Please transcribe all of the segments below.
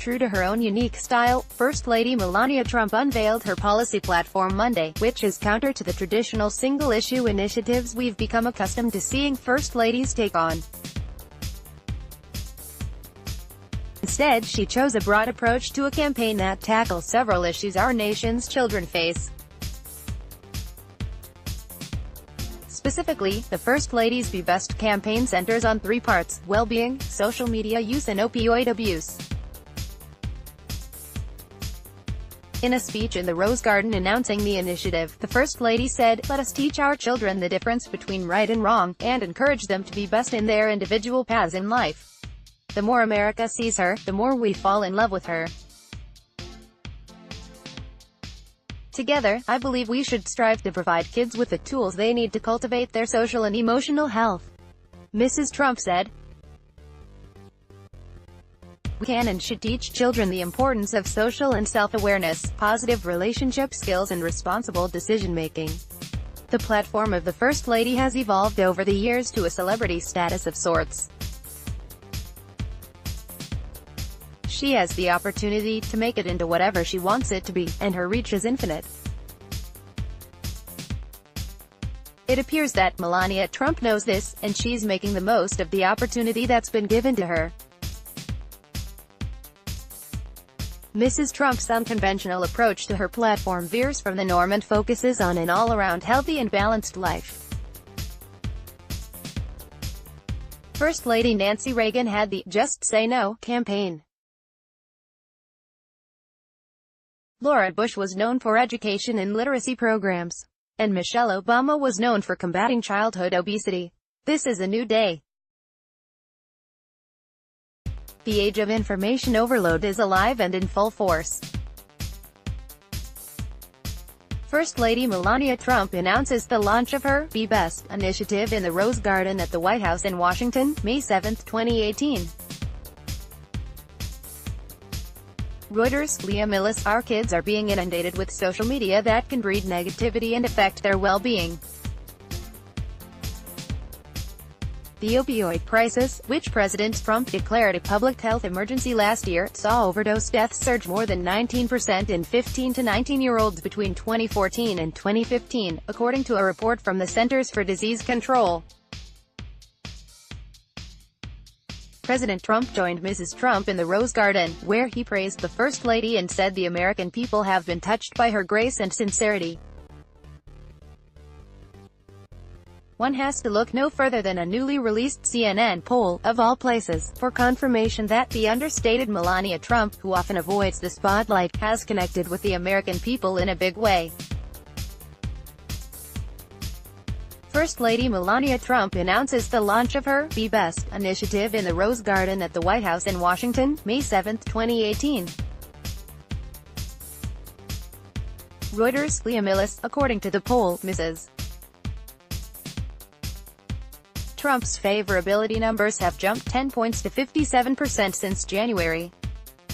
True to her own unique style, First Lady Melania Trump unveiled her policy platform Monday, which is counter to the traditional single-issue initiatives we've become accustomed to seeing First Ladies take on. Instead, she chose a broad approach to a campaign that tackles several issues our nation's children face. Specifically, the First Lady's Be Best campaign centers on three parts: well-being, social media use and opioid abuse. In a speech in the Rose Garden announcing the initiative, the First Lady said, "Let us teach our children the difference between right and wrong, and encourage them to be best in their individual paths in life. The more America sees her, the more we fall in love with her. Together, I believe we should strive to provide kids with the tools they need to cultivate their social and emotional health," Mrs. Trump said. "We can and should teach children the importance of social and self-awareness, positive relationship skills and responsible decision-making." The platform of the First Lady has evolved over the years to a celebrity status of sorts. She has the opportunity to make it into whatever she wants it to be, and her reach is infinite. It appears that Melania Trump knows this, and she's making the most of the opportunity that's been given to her. Mrs. Trump's unconventional approach to her platform veers from the norm and focuses on an all-around healthy and balanced life. First Lady Nancy Reagan had the "Just Say No" campaign. Laura Bush was known for education and literacy programs. And Michelle Obama was known for combating childhood obesity. This is a new day. The age of information overload is alive and in full force. First Lady Melania Trump announces the launch of her Be Best initiative in the Rose Garden at the White House in Washington, May 7, 2018. Reuters, Leah Millis, "Our kids are being inundated with social media that can breed negativity and affect their well-being. The opioid crisis, which President Trump declared a public health emergency last year, saw overdose deaths surge more than 19% in 15 to 19-year-olds between 2014 and 2015, according to a report from the Centers for Disease Control." President Trump joined Mrs. Trump in the Rose Garden, where he praised the First Lady and said the American people have been touched by her grace and sincerity. One has to look no further than a newly released CNN poll, of all places, for confirmation that the understated Melania Trump, who often avoids the spotlight, has connected with the American people in a big way. First Lady Melania Trump announces the launch of her Be Best initiative in the Rose Garden at the White House in Washington, May 7, 2018. Reuters, Leah Millis, according to the poll, Mrs. Trump's favorability numbers have jumped 10 points to 57% since January.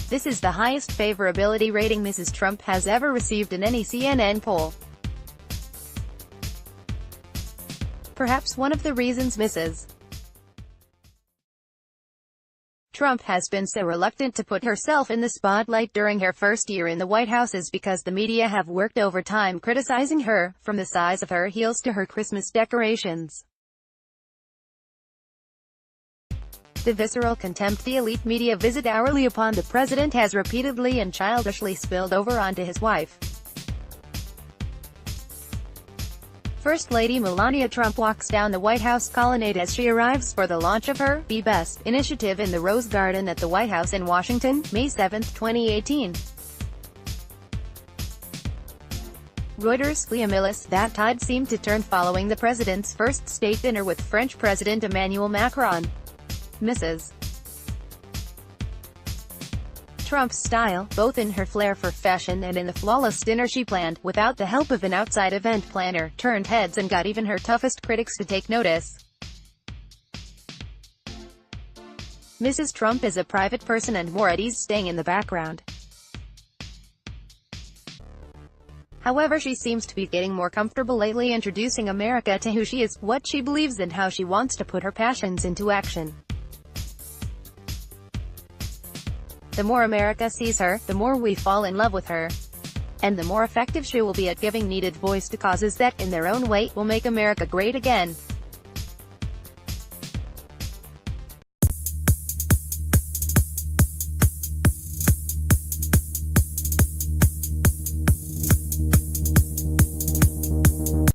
This is the highest favorability rating Mrs. Trump has ever received in any CNN poll. Perhaps one of the reasons Mrs. Trump has been so reluctant to put herself in the spotlight during her first year in the White House is because the media have worked overtime criticizing her, from the size of her heels to her Christmas decorations. The visceral contempt the elite media visit hourly upon the president has repeatedly and childishly spilled over onto his wife. First Lady Melania Trump walks down the White House colonnade as she arrives for the launch of her Be Best initiative in the Rose Garden at the White House in Washington, May 7, 2018. Reuters, Leah Millis, that tide seemed to turn following the president's first state dinner with French President Emmanuel Macron. Mrs. Trump's style, both in her flair for fashion and in the flawless dinner she planned, without the help of an outside event planner, turned heads and got even her toughest critics to take notice. Mrs. Trump is a private person and more at ease staying in the background. However, she seems to be getting more comfortable lately introducing America to who she is, what she believes and how she wants to put her passions into action. The more America sees her, the more we fall in love with her. And the more effective she will be at giving needed voice to causes that, in their own way, will make America great again.